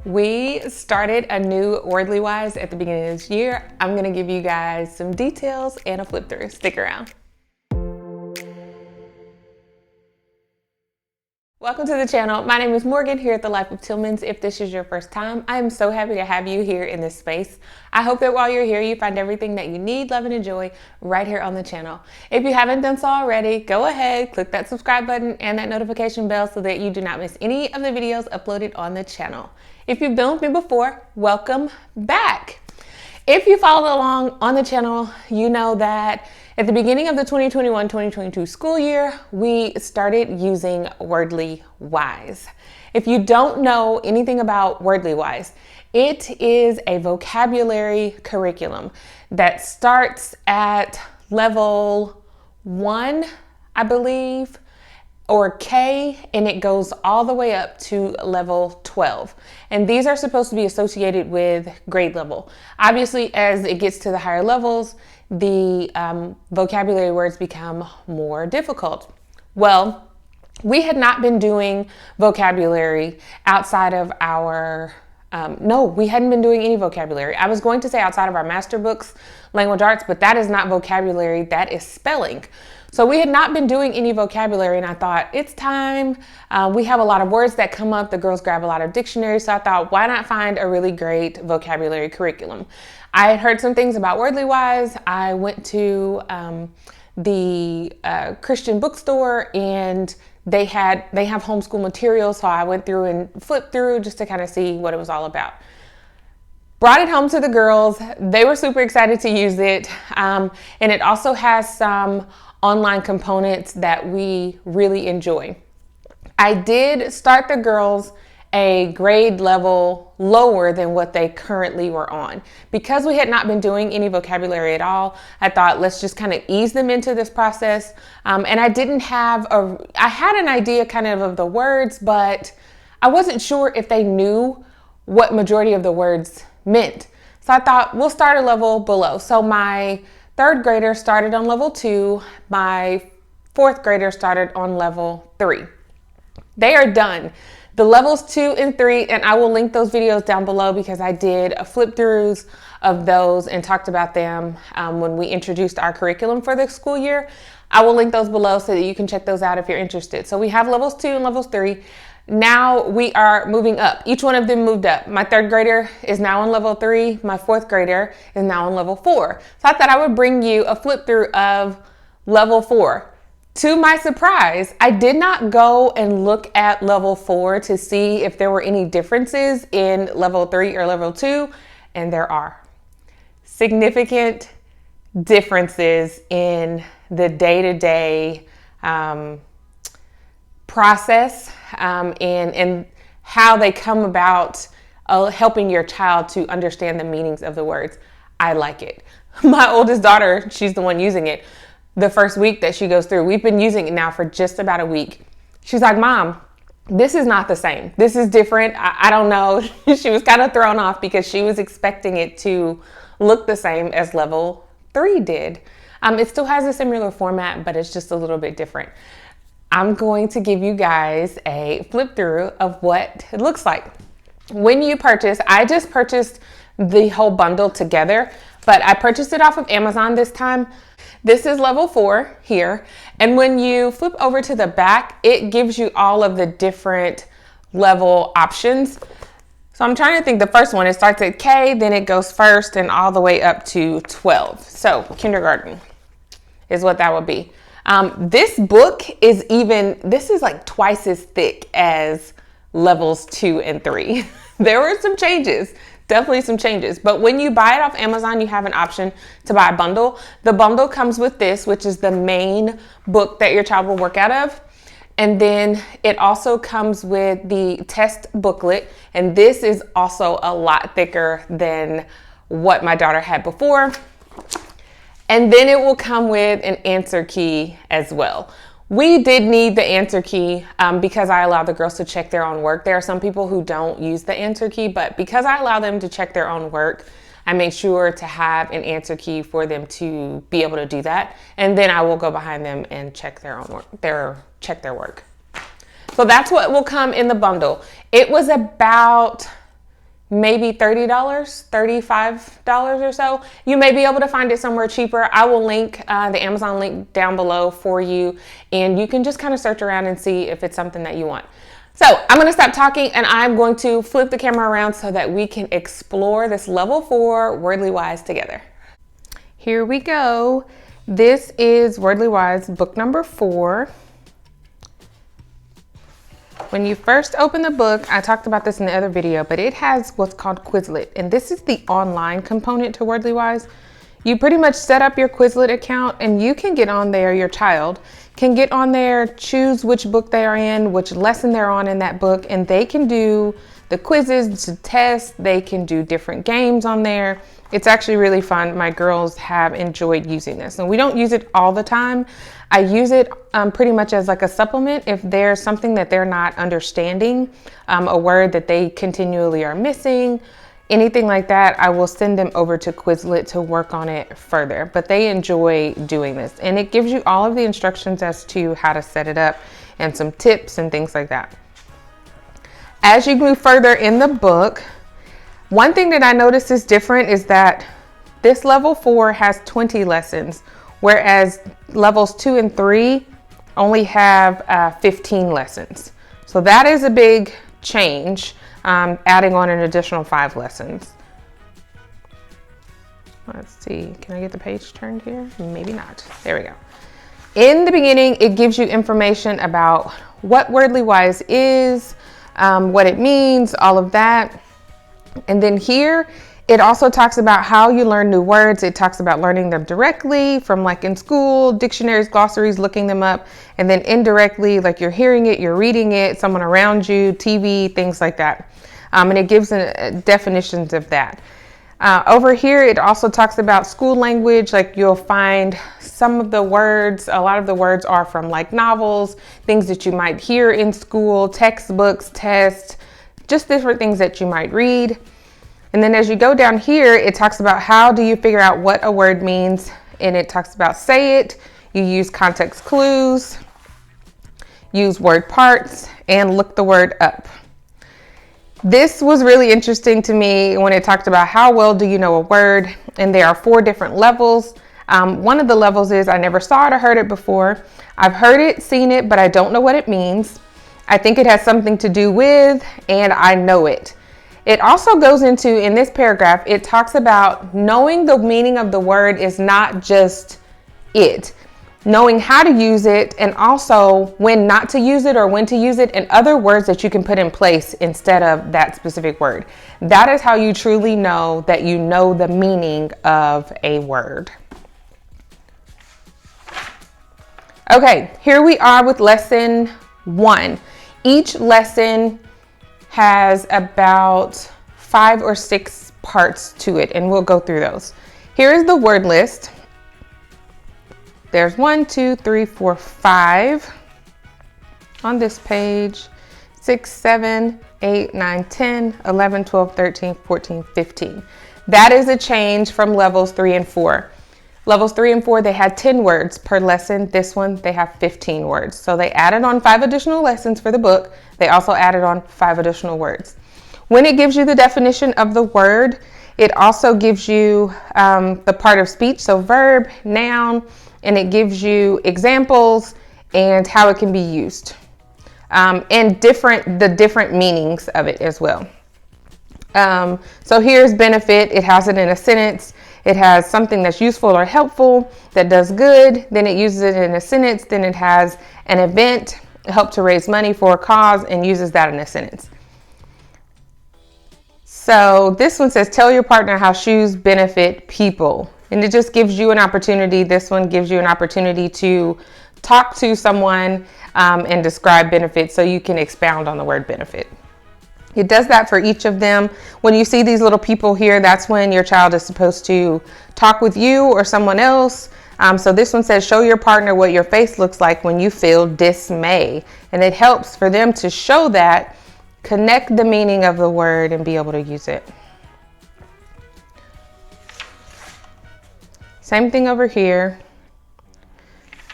We started a new Wordly Wise at the beginning of this year. I'm gonna give you guys some details and a flip through. Stick around. Welcome to the channel. My name is Morgan here at The Life of Tillmans. If this is your first time, I am so happy to have you here in this space. I hope that while you're here, you find everything that you need, love, and enjoy right here on the channel. If you haven't done so already, go ahead, click that subscribe button and that notification bell so that you do not miss any of the videos uploaded on the channel. If you've been with me before, welcome back. If you followed along on the channel, you know that at the beginning of the 2021-2022 school year, we started using Wordly Wise. If you don't know anything about Wordly Wise, it is a vocabulary curriculum that starts at level 1, I believe, or K, and it goes all the way up to level 12. And these are supposed to be associated with grade level. Obviously, as it gets to the higher levels, the vocabulary words become more difficult. Well, we had not been doing vocabulary outside of our, no, we hadn't been doing any vocabulary. I was going to say outside of our MasterBooks language arts, but that is not vocabulary, that is spelling. So we had not been doing any vocabulary, and I thought, it's time. We have a lot of words that come up. The girls grab a lot of dictionaries, so I thought, why not find a really great vocabulary curriculum? I had heard some things about Wordly Wise. I went to the Christian bookstore, and they have homeschool materials, so I went through and flipped through just to kind of see what it was all about. Brought it home to the girls. They were super excited to use it, and it also has some online components that we really enjoy. I did start the girls a grade level lower than what they currently were on. Because we had not been doing any vocabulary at all, I thought let's just kind of ease them into this process. And I had an idea kind of the words, but I wasn't sure if they knew what majority of the words meant. So I thought we'll start a level below. So my third grader started on level 2. My fourth grader started on level 3. They are done. The levels 2 and 3, and I will link those videos down below because I did a flip throughs of those and talked about them when we introduced our curriculum for the school year. I will link those below so that you can check those out if you're interested. So we have levels 2 and levels 3. Now we are moving up. Each one of them moved up. My third grader is now on level 3. My fourth grader is now on level 4. So I thought I would bring you a flip through of level 4. To my surprise, I did not go and look at level 4 to see if there were any differences in level 3 or level 2, and there are significant differences in the day-to-day process and how they come about helping your child to understand the meanings of the words. I like it. My oldest daughter, she's the one using it. The first week that she goes through, we've been using it now for just about a week. She's like, Mom, this is not the same. This is different. I don't know. She was kind of thrown off because she was expecting it to look the same as level 3 did. It still has a similar format, but it's just a little bit different. I'm going to give you guys a flip through of what it looks like. When you purchase, I just purchased the whole bundle together, but I purchased it off of Amazon this time. This is level 4 here. And when you flip over to the back, it gives you all of the different level options. So I'm trying to think the first one, it starts at K, then it goes first and all the way up to 12. So kindergarten is what that would be. This book is this is like twice as thick as levels 2 and 3. There were some changes. Definitely some changes. But when you buy it off Amazon, you have an option to buy a bundle. The bundle comes with this, which is the main book that your child will work out of. And then it also comes with the test booklet. And this is also a lot thicker than what my daughter had before. And then it will come with an answer key as well. We did need the answer key because I allow the girls to check their own work. There are some people who don't use the answer key, but because I allow them to check their own work, I make sure to have an answer key for them to be able to do that. And then I will go behind them and check their own work, check their work. So that's what will come in the bundle. It was about maybe $30, $35 or so. You may be able to find it somewhere cheaper. I will link the Amazon link down below for you, and you can just kind of search around and see if it's something that you want. So I'm going to stop talking and I'm going to flip the camera around so that we can explore this level 4 Wordly Wise together. Here we go. This is Wordly Wise book number 4. When you first open the book, I talked about this in the other video, but it has what's called Quizlet, and this is the online component to Wordly Wise. You pretty much set up your Quizlet account and you can get on there, your child can get on there, choose which book they are in, which lesson they're on in that book, and they can do the quizzes, the tests, they can do different games on there. It's actually really fun. My girls have enjoyed using this, and we don't use it all the time. I use it pretty much as like a supplement. If there's something that they're not understanding, a word that they continually are missing, anything like that, I will send them over to Quizlet to work on it further. But they enjoy doing this, and it gives you all of the instructions as to how to set it up and some tips and things like that. As you move further in the book, one thing that I noticed is different is that this level 4 has 20 lessons, whereas levels 2 and 3 only have 15 lessons. So that is a big change, adding on an additional 5 lessons. Let's see, can I get the page turned here? Maybe not. There we go. In the beginning, it gives you information about what Wordly Wise is, what it means, all of that. And then here, it also talks about how you learn new words. It talks about learning them directly from like in school, dictionaries, glossaries, looking them up, and then indirectly, like you're hearing it, you're reading it, someone around you, TV, things like that. And it gives definitions of that. Over here, it also talks about school language. Like you'll find some of the words, a lot of the words are from like novels, things that you might hear in school, textbooks, tests, just different things that you might read. And then as you go down here, it talks about how do you figure out what a word means. And it talks about say it, you use context clues, use word parts, and look the word up. This was really interesting to me when it talked about how well do you know a word, and there are 4 different levels. One of the levels is I never saw it or heard it before. I've heard it, seen it, but I don't know what it means. I think it has something to do with, and I know it. It also goes into, in this paragraph, it talks about knowing the meaning of the word is not just it. Knowing how to use it, and also when not to use it or when to use it, and other words that you can put in place instead of that specific word. That is how you truly know that you know the meaning of a word. Okay, here we are with lesson 1. Each lesson has about 5 or 6 parts to it, and we'll go through those. Here is the word list. There's 1, 2, 3, 4, 5 on this page, 6, 7, 8, 9, 10, 11, 12, 13, 14, 15. That is a change from levels 3 and 4. Levels 3 and 4, they had 10 words per lesson. This one, they have 15 words. So they added on 5 additional lessons for the book. They also added on 5 additional words. When it gives you the definition of the word, it also gives you the part of speech, so verb, noun, and it gives you examples and how it can be used, and the different meanings of it as well. So here's benefit. It has it in a sentence. It has something that's useful or helpful, that does good, then it uses it in a sentence, then it has an event, help to raise money for a cause, and uses that in a sentence. So this one says, tell your partner how shoes benefit people. And it just gives you an opportunity. This one gives you an opportunity to talk to someone and describe benefits so you can expound on the word benefit. It does that for each of them. When you see these little people here, that's when your child is supposed to talk with you or someone else. So this one says, show your partner what your face looks like when you feel dismay. And it helps for them to show that, connect the meaning of the word, and be able to use it. Same thing over here.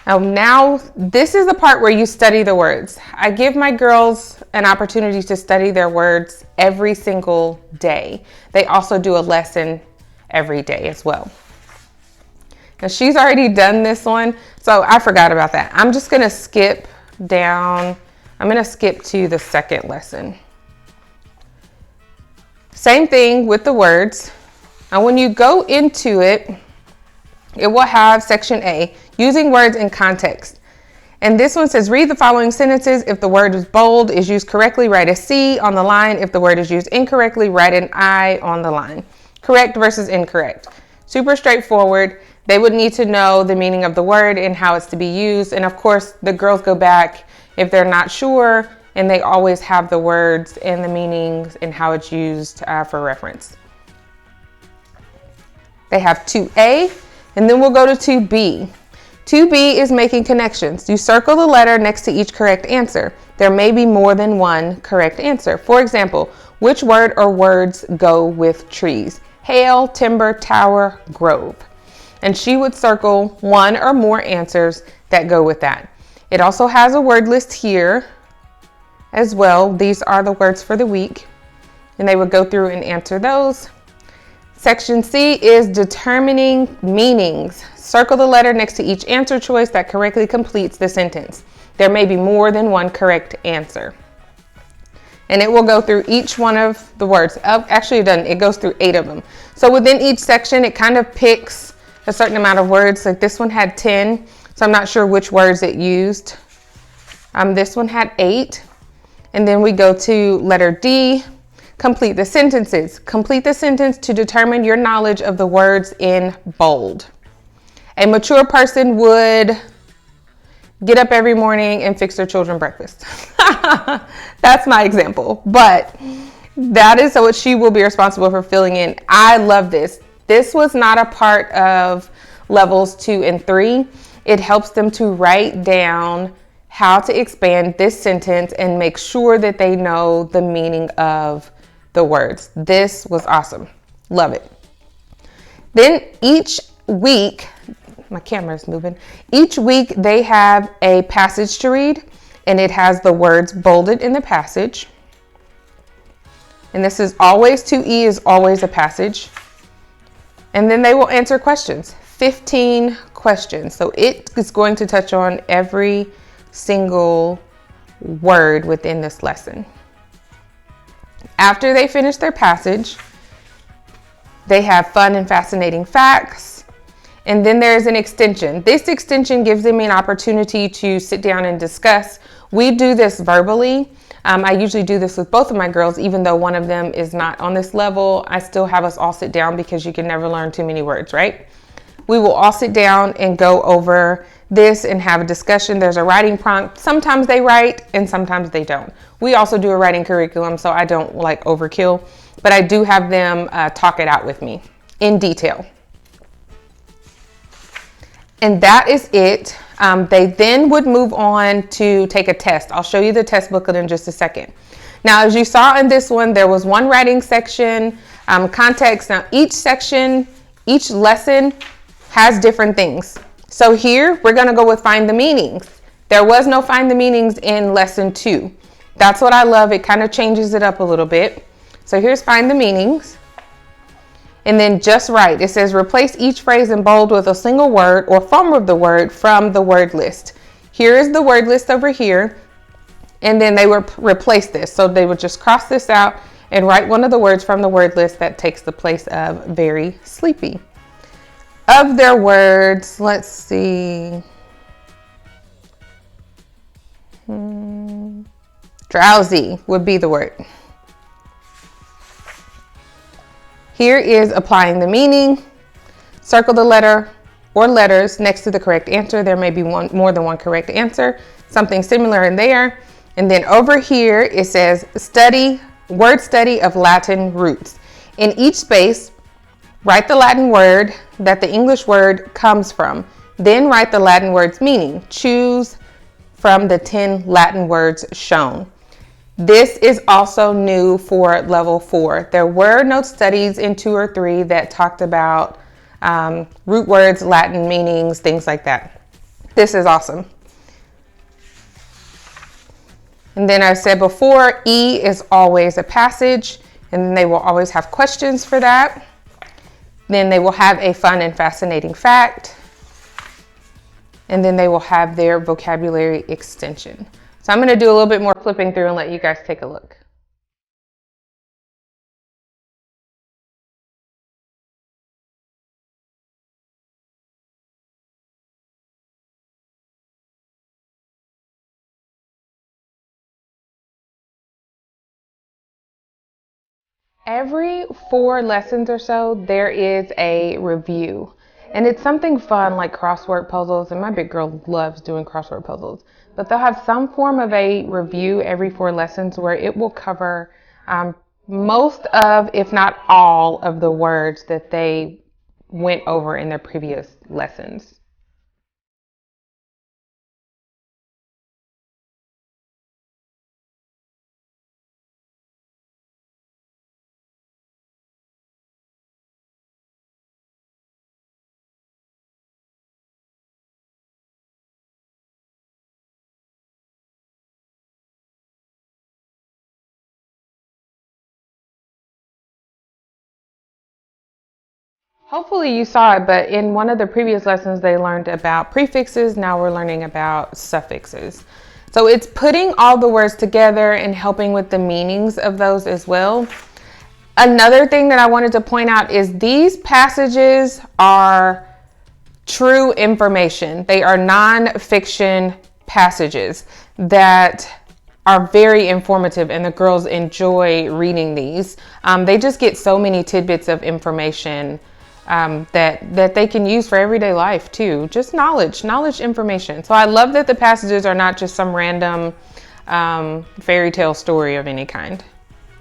Now this is the part where you study the words. I give my girls an opportunity to study their words every single day. They also do a lesson every day as well. Now she's already done this one, so I forgot about that. I'm just gonna skip down. I'm gonna skip to the second lesson. Same thing with the words. And when you go into it, it will have section A, using words in context. And this one says, read the following sentences. If the word is bold, is used correctly, write a C on the line. If the word is used incorrectly, write an I on the line. Correct versus incorrect. Super straightforward. They would need to know the meaning of the word and how it's to be used. And of course, the girls go back if they're not sure, and they always have the words and the meanings and how it's used for reference. They have 2A, and then we'll go to 2B. 2B is making connections. You circle the letter next to each correct answer. There may be more than one correct answer. For example, which word or words go with trees? Hail, timber, tower, grove. And she would circle one or more answers that go with that. It also has a word list here as well. These are the words for the week, and they would go through and answer those. Section C is determining meanings. Circle the letter next to each answer choice that correctly completes the sentence. There may be more than one correct answer. And it will go through each one of the words. Actually, it goes through 8 of them. So within each section, it kind of picks a certain amount of words. Like this one had 10, so I'm not sure which words it used. This one had 8. And then we go to letter D. Complete the sentences. Complete the sentence to determine your knowledge of the words in bold. A mature person would get up every morning and fix their children breakfast. That's my example, but that is what she will be responsible for filling in. I love this. This was not a part of levels 2 and 3. It helps them to write down how to expand this sentence and make sure that they know the meaning of the words. This was awesome. Love it. Then each week, my camera's moving. Each week they have a passage to read, and it has the words bolded in the passage. And this is always 2E is always a passage. And then they will answer questions, 15 questions. So it is going to touch on every single word within this lesson. After they finish their passage, they have fun and fascinating facts. And then there's an extension. This extension gives them an opportunity to sit down and discuss. We do this verbally. I usually do this with both of my girls, even though one of them is not on this level. I still have us all sit down because you can never learn too many words, right? We will all sit down and go over this and have a discussion. There's a writing prompt. Sometimes they write and sometimes they don't. We also do a writing curriculum, so I don't like overkill, but I do have them talk it out with me in detail. And that is it. They then would move on to take a test. I'll show you the test booklet in just a second. Now, as you saw in this one, there was one writing section, context. Now, each section, each lesson has different things. So here, we're gonna go with find the meanings. There was no find the meanings in lesson 2. That's what I love. It kind of changes it up a little bit. So here's find the meanings. And then just write. It says replace each phrase in bold with a single word or form of the word from the word list. Here is the word list over here. And then they would replace this. So they would just cross this out and write one of the words from the word list that takes the place of very sleepy. Of their words, let's see. Drowsy would be the word. Here is applying the meaning. Circle the letter or letters next to the correct answer. There may be more than one correct answer. Something similar in there. And then over here it says word study of Latin roots. In each space, write the Latin word that the English word comes from. Then write the Latin word's meaning. Choose from the 10 Latin words shown. This is also new for level 4. There were note studies in 2 or 3 that talked about root words, Latin meanings, things like that. This is awesome. And then I said before, E is always a passage, and then they will always have questions for that. Then they will have a fun and fascinating fact. And then they will have their vocabulary extension. So I'm going to do a little bit more flipping through and let you guys take a look. Every 4 lessons or so, there is a review. And it's something fun like crossword puzzles, and my big girl loves doing crossword puzzles. But they'll have some form of a review every 4 lessons where it will cover most of, if not all, of the words that they went over in their previous lessons. Hopefully you saw it, but in one of the previous lessons they learned about prefixes. Now we're learning about suffixes. So it's putting all the words together and helping with the meanings of those as well. Another thing that I wanted to point out is these passages are true information. They are non-fiction passages that are very informative, and the girls enjoy reading these. They just get so many tidbits of information that they can use for everyday life too. Just knowledge information. So I love that the passages are not just some random fairy tale story of any kind.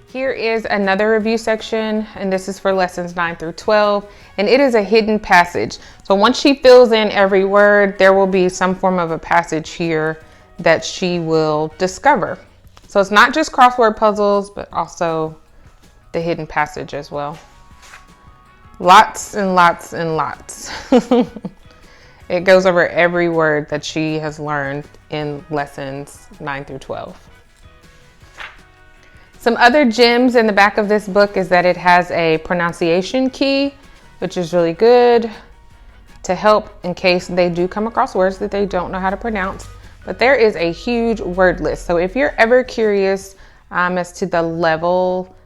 Here is another review section, and this is for lessons 9 through 12, and it is a hidden passage. So once she fills in every word, there will be some form of a passage here that she will discover. So it's not just crossword puzzles, but also the hidden passage as well. Lots and lots and lots. It goes over every word that she has learned in lessons 9 through 12. Some other gems in the back of this book is that it has a pronunciation key, which is really good to help in case they do come across words that they don't know how to pronounce. But there is a huge word list. So if you're ever curious as to the level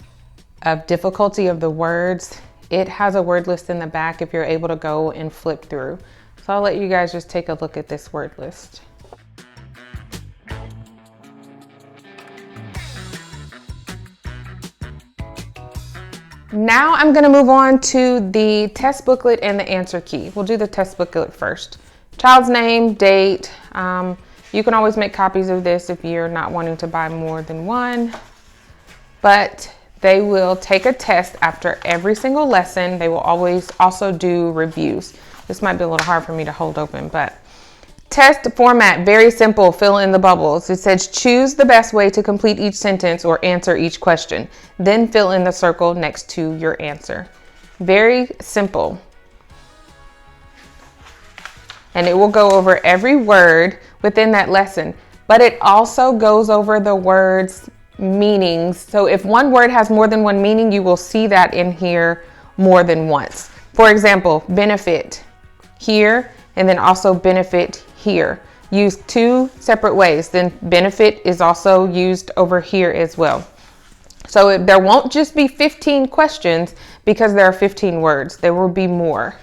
of difficulty of the words, it has a word list in the back if you're able to go and flip through. So I'll let you guys just take a look at this word list. Now I'm going to move on to the test booklet and the answer key. We'll do the test booklet first. Child's name, date. You can always make copies of this if you're not wanting to buy more than one. But they will take a test after every single lesson. They will always also do reviews. This might be a little hard for me to hold open, but test format, very simple, fill in the bubbles. It says choose the best way to complete each sentence or answer each question. Then fill in the circle next to your answer. Very simple. And it will go over every word within that lesson, but it also goes over the words' meanings. So if one word has more than one meaning, you will see that in here more than once. For example, benefit here, and then also benefit here. Used 2 separate ways. Then benefit is also used over here as well. So there won't just be 15 questions because there are 15 words. There will be more.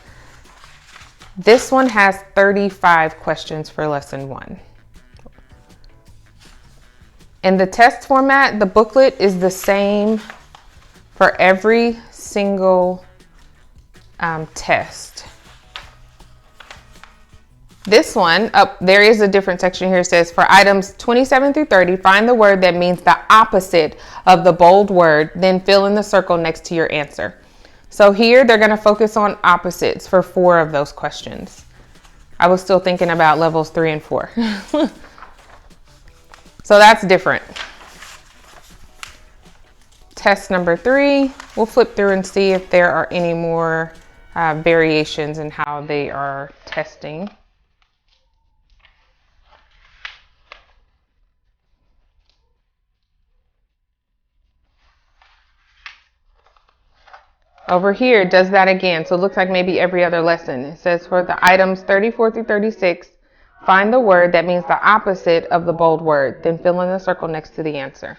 This one has 35 questions for lesson 1. In the test format, the booklet is the same for every single test. This one, there is a different section here. It says for items 27 through 30, find the word that means the opposite of the bold word, then fill in the circle next to your answer. So here they're going to focus on opposites for 4 of those questions. I was still thinking about levels 3 and 4. So that's different. Test number 3, we'll flip through and see if there are any more variations in how they are testing. Over here, it does that again. So it looks like maybe every other lesson. It says for the items 34 through 36, find the word that means the opposite of the bold word. Then fill in the circle next to the answer.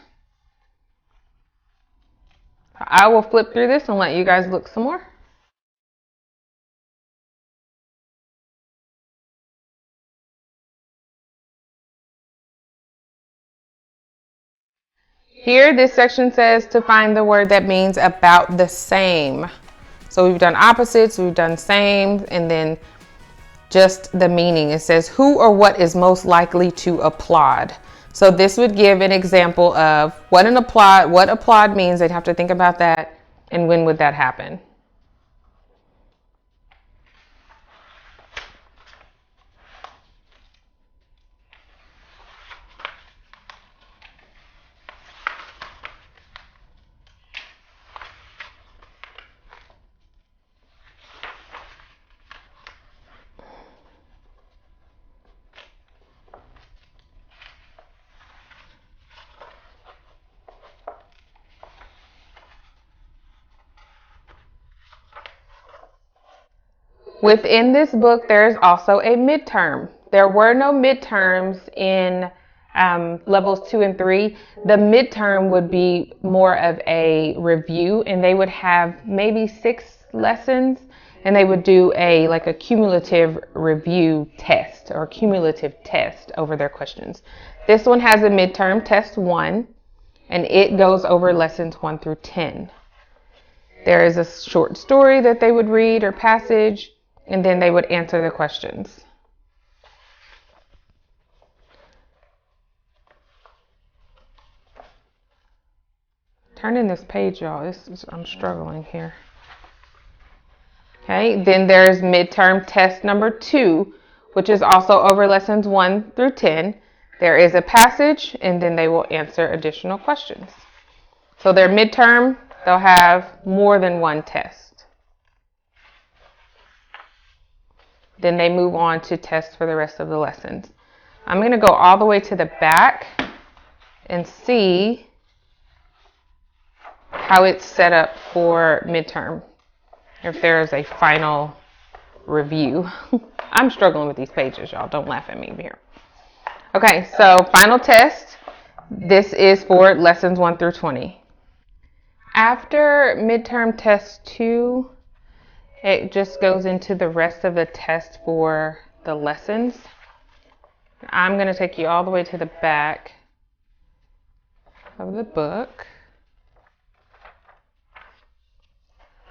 I will flip through this and let you guys look some more. Here, this section says to find the word that means about the same. So we've done opposites, we've done same, and then just the meaning. It says who or what is most likely to applaud. So this would give an example of what applaud means. They'd have to think about that, and when would that happen. Within this book, there's also a midterm. There were no midterms in levels 2 and 3. The midterm would be more of a review, and they would have maybe 6 lessons, and they would do a cumulative review test or cumulative test over their questions. This one has a midterm, test 1, and it goes over lessons 1 through 10. There is a short story that they would read or passage, and then they would answer the questions. Turning this page, y'all. I'm struggling here. Okay, then there's midterm test number 2, which is also over lessons 1 through 10. There is a passage, and then they will answer additional questions. So their midterm, they'll have more than one test. Then they move on to tests for the rest of the lessons. I'm going to go all the way to the back and see how it's set up for midterm, if there is a final review. I'm struggling with these pages, y'all. Don't laugh at me here. Okay, so final test. This is for lessons 1 through 20. After midterm test 2, it just goes into the rest of the test for the lessons. I'm going to take you all the way to the back of the book.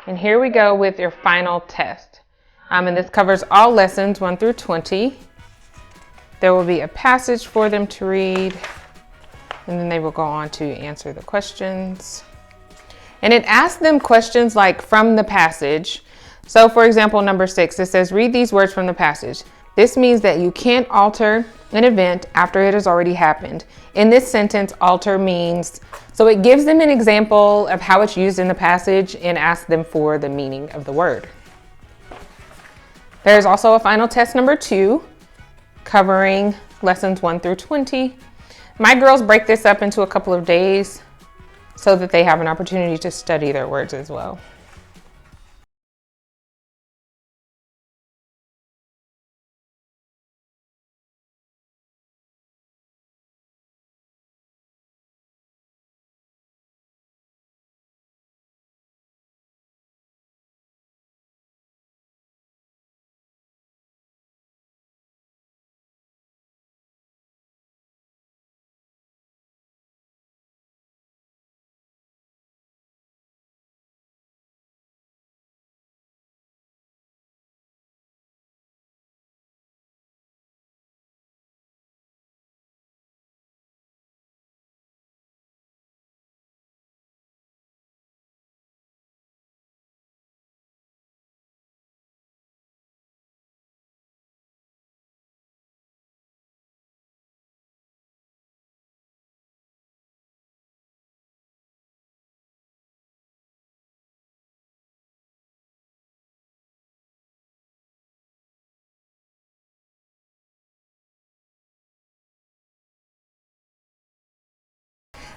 And here we go with your final test. And this covers all lessons 1 through 20. There will be a passage for them to read, and then they will go on to answer the questions. And it asks them questions like from the passage. So for example, number 6, it says, read these words from the passage. This means that you can't alter an event after it has already happened. In this sentence, alter means, so it gives them an example of how it's used in the passage and asks them for the meaning of the word. There's also a final test number 2, covering lessons 1 through 20. My girls break this up into a couple of days so that they have an opportunity to study their words as well.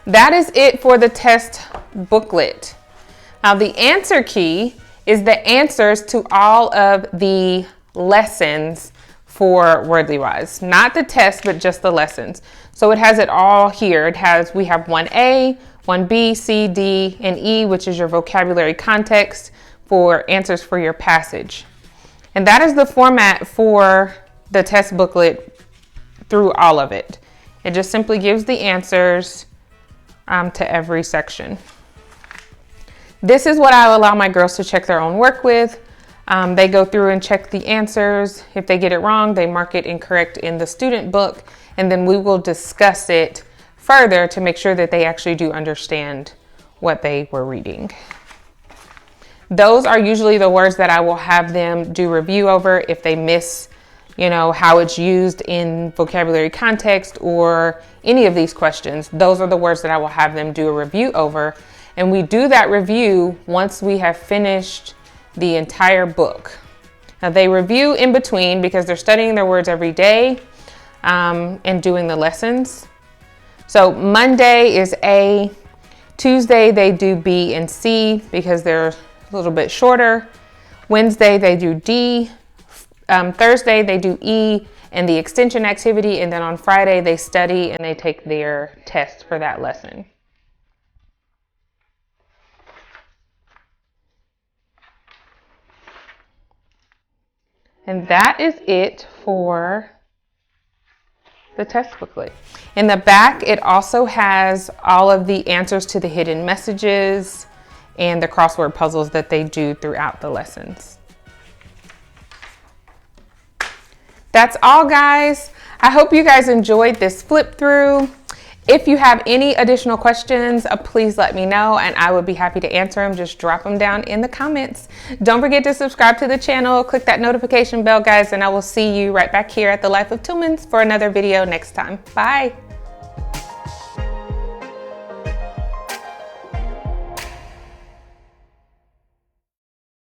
That is it for the test booklet. Now the answer key is the answers to all of the lessons for Wordly Wise, not the test, but just the lessons. So it has it all here. We have 1A, 1B, C, D, and E, which is your vocabulary context for answers for your passage. And that is the format for the test booklet through all of it. It just simply gives the answers to every section. This is what I allow my girls to check their own work with. They go through and check the answers. If they get it wrong, they mark it incorrect in the student book, and then we will discuss it further to make sure that they actually do understand what they were reading. Those are usually the words that I will have them do review over if they miss, how it's used in vocabulary context or any of these questions. Those are the words that I will have them do a review over. And we do that review once we have finished the entire book. Now they review in between because they're studying their words every day and doing the lessons. So Monday is A, Tuesday they do B and C because they're a little bit shorter. Wednesday they do D, Thursday they do E and the extension activity, and then on Friday they study and they take their test for that lesson. And that is it for the test booklet. In the back, it also has all of the answers to the hidden messages and the crossword puzzles that they do throughout the lessons. That's all, guys. I hope you guys enjoyed this flip through. If you have any additional questions, please let me know and I would be happy to answer them. Just drop them down in the comments. Don't forget to subscribe to the channel, click that notification bell, guys, and I will see you right back here at the Life of Tillmans for another video next time. Bye.